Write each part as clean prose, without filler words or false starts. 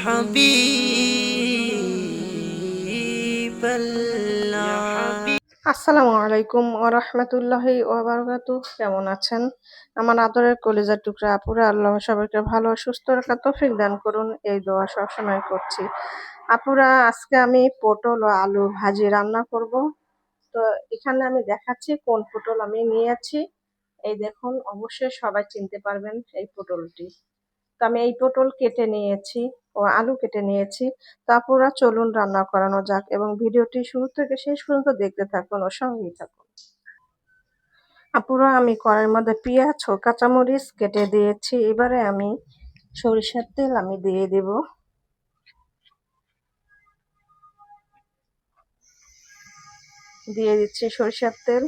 حبيب الله। আসসালামু আলাইকুম ওয়া রাহমাতুল্লাহি ওয়া বারাকাতুহু। কেমন আছেন আমার আদরের কলিজার টুকরা আপুরা? আল্লাহ সবাইকে ভালো ও সুস্থ রাখার তৌফিক দান করুন, এই দোয়া সবসময় করছি। আপুরা, আজকে আমি পটল ও আলু ভাজি রান্না করব। তো এখানে আমি দেখাচ্ছি কোন পটল আমি নিয়েছি। এই দেখুন, অবশ্যই সবাই চিনতে পারবেন এই পটলটি। তো আমি এই পটল কেটে নিয়েছি ও আলু কেটে নিয়েছি। তো আপুরা, চলুন রান্না করানো যাক এবং ভিডিওটি শুরু থেকে শেষ পর্যন্ত দেখতে থাকুন ও সঙ্গেই থাকুন। আপুরা, আমি কড়াইয়ের মধ্যে পেঁয়াজ ও কাঁচামরিচ কেটে দিয়েছি। এবারে আমি সরিষার তেল আমি দিয়ে দেব। দিয়ে দিচ্ছি সরিষার তেল।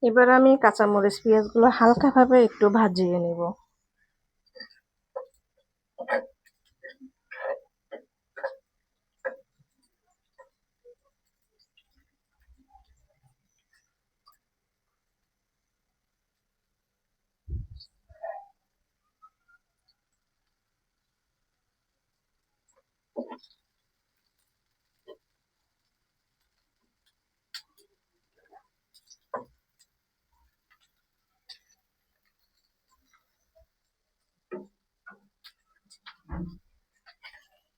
এবার আমি কাঁচামরিচ পেঁয়াজগুলো হালকাভাবে একটু ভাজিয়ে নেব।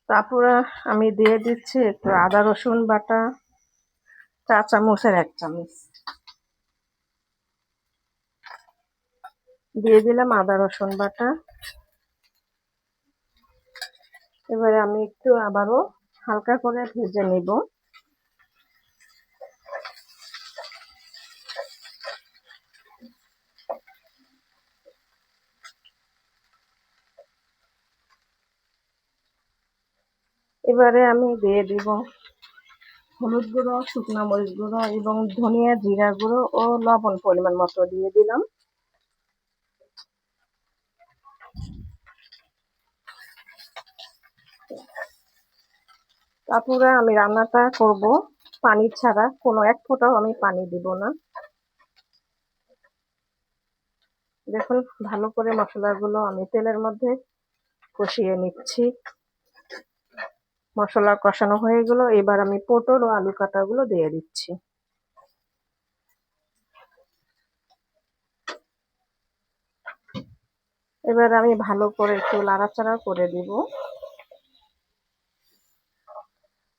তারপরে আমি দিয়ে দিচ্ছি একটু আদা রসুন বাটা, 4 চামচের 1 চামচ দিয়ে দিলাম আদা রসুন বাটা। এবারে আমি একটু আবারও হালকা করে ভেজে নেব। এবারে আমি দিয়ে দিব হলুদ গুঁড়ো, শুকনো মরিচ গুঁড়ো এবং ধনিয়া জিরা গুঁড়ো ও লবণ পরিমাণ মতো দিয়ে দিলাম। তারপরে আমি রান্নাটা করব পানি ছাড়া, কোনো এক ফোঁটাও আমি পানি দিব না। দেখুন, ভালো করে মশলাগুলো আমি তেলের মধ্যে কষিয়ে নিচ্ছি। মশলা কষানো হয়ে গেল, এবার আমি পটল ও আলু কাটাগুলো দিয়ে দিচ্ছি। এবার আমি ভালো করে একটু নাড়াচাড়া করে দিব।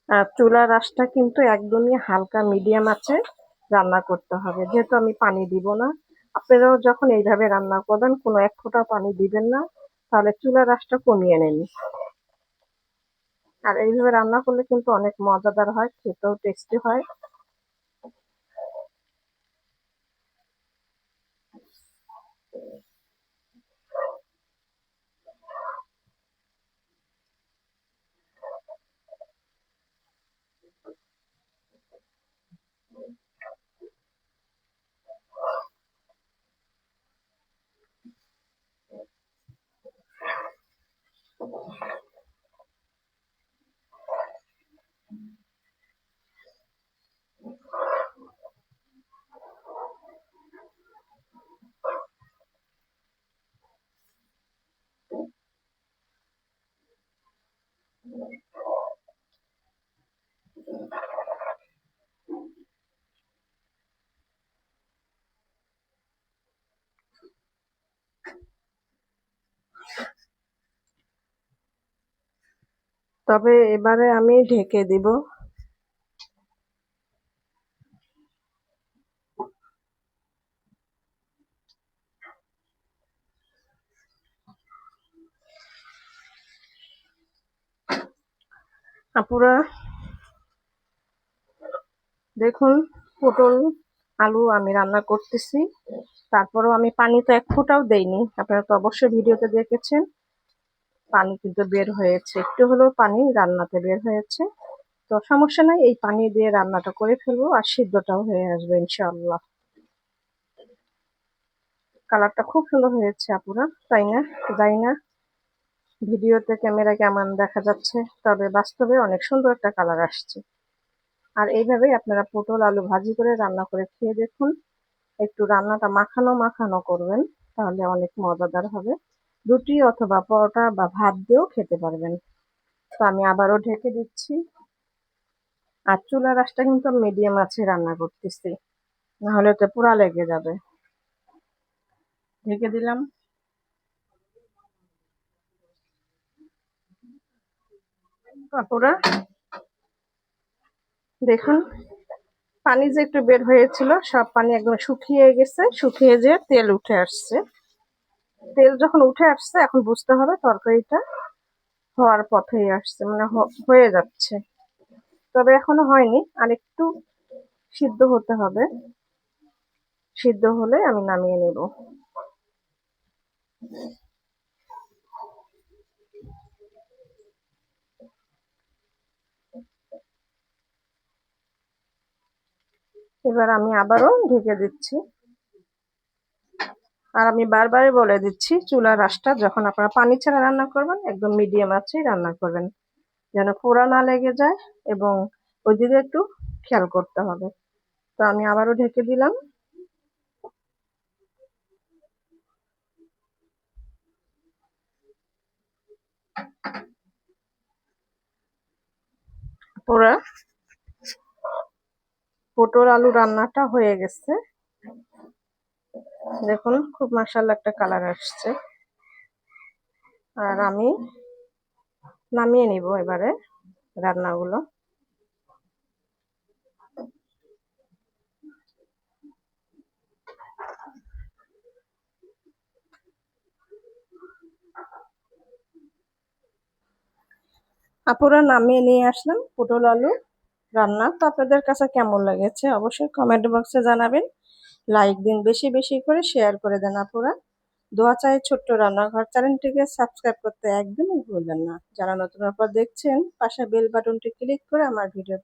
আর চুলার আঁচটা কিন্তু একদমই হালকা মিডিয়াম আছে রান্না করতে হবে, যেহেতু আমি পানি দিব না। আপনারাও যখন এইভাবে রান্না করবেন কোনো এক ফোঁটা পানি দিবেন না, তাহলে চুলার আঁচটা কমিয়ে নিন। আর এইভাবে রান্না করলে কিন্তু অনেক মজাদার হয়, খেতেও টেস্টি হয়। তবে এবারে আমি ঢেকে দিব। আপুরা দেখুন, পটল আলু আমি রান্না করতেছি, তারপরেও আমি পানি তো এক ফোঁটাও দেইনি। আপনারা তো অবশ্যই ভিডিওতে দেখেছেন, পানি কিন্তু বের হয়েছে, একটু হলেও পানি রান্নাতে বের হয়েছে। তো সমস্যা নাই, এই পানি দিয়ে রান্নাটা করে ফেলবো আর সিদ্ধটাও হয়ে আসবে ইনশাআল্লাহ। কালারটা খুব সুন্দর হয়েছে আপুরা, তাই না? জানি না ভিডিওতে ক্যামেরা কেমন দেখা যাচ্ছে, তবে বাস্তবে অনেক সুন্দর একটা কালার আসছে। আর এইভাবেই আপনারা পটল আলু ভাজি করে রান্না করে খেয়ে দেখুন। একটু রান্নাটা মাখানো মাখানো করবেন, তাহলে অনেক মজাদার হবে। রুটি অথবা পরোটা বা ভাত দিয়েও খেতে পারবেন। তো আমি আবারও ঢেকে দিচ্ছি। আর চুলার আঁচটা কিন্তু মিডিয়াম আছে রান্না করতেছি, নাহলে তো পুরা লেগে যাবে। ঢেকে দিলাম। আপুরা দেখুন, পানি যে একটু বের হয়েছিল সব পানি একদম শুকিয়ে গেছে, শুকিয়ে যেয়ে তেল উঠে আসছে। তেল যখন উঠে আসছে এখন বুঝতে হবে তরকারিটা হওয়ার পথেই আসছে, মানে হয়ে যাচ্ছে। তবে এখনো হয়নি, আর একটু সিদ্ধ হতে হবে। সিদ্ধ হলে আমি নামিয়ে নেব। এবার আমি আবারও ঢেকে দিচ্ছি। আর আমি বারবারই বলে দিচ্ছি, চুলার আঁচটা যখন আপনারা পানি ছাড়া রান্না করবেন একদম মিডিয়াম আঁচেই রান্না করবেন, যেন পোড়া না লেগে যায়, এবং ওই দিকে একটু খেয়াল করতে হবে। তো আমি আবারও ঢেকে দিলাম। পুরা পটল আলু রান্নাটা হয়ে গেছে। দেখুন খুব মাশাআল্লাহ একটা কালার আসছে। আর আমি নামিয়ে নিব এবারে রান্নাগুলো। আপুরা নামিয়ে নিয়ে আসলাম পটল আলু রান্না। তো আপনাদের কাছে কেমন লেগেছে অবশ্যই কমেন্ট বক্সে জানাবেন। লাইক দিন, বেশি বেশি করে শেয়ার করে দেন আপুরা। দোয়া চাই ছোট্ট রান্নাঘর চ্যানেলটিকে সাবস্ক্রাইব করতে একদমই ভুলবেন না। যারা নতুন আপু দেখছেন পাশে বেল বাটনটি ক্লিক করে আমার ভিডিও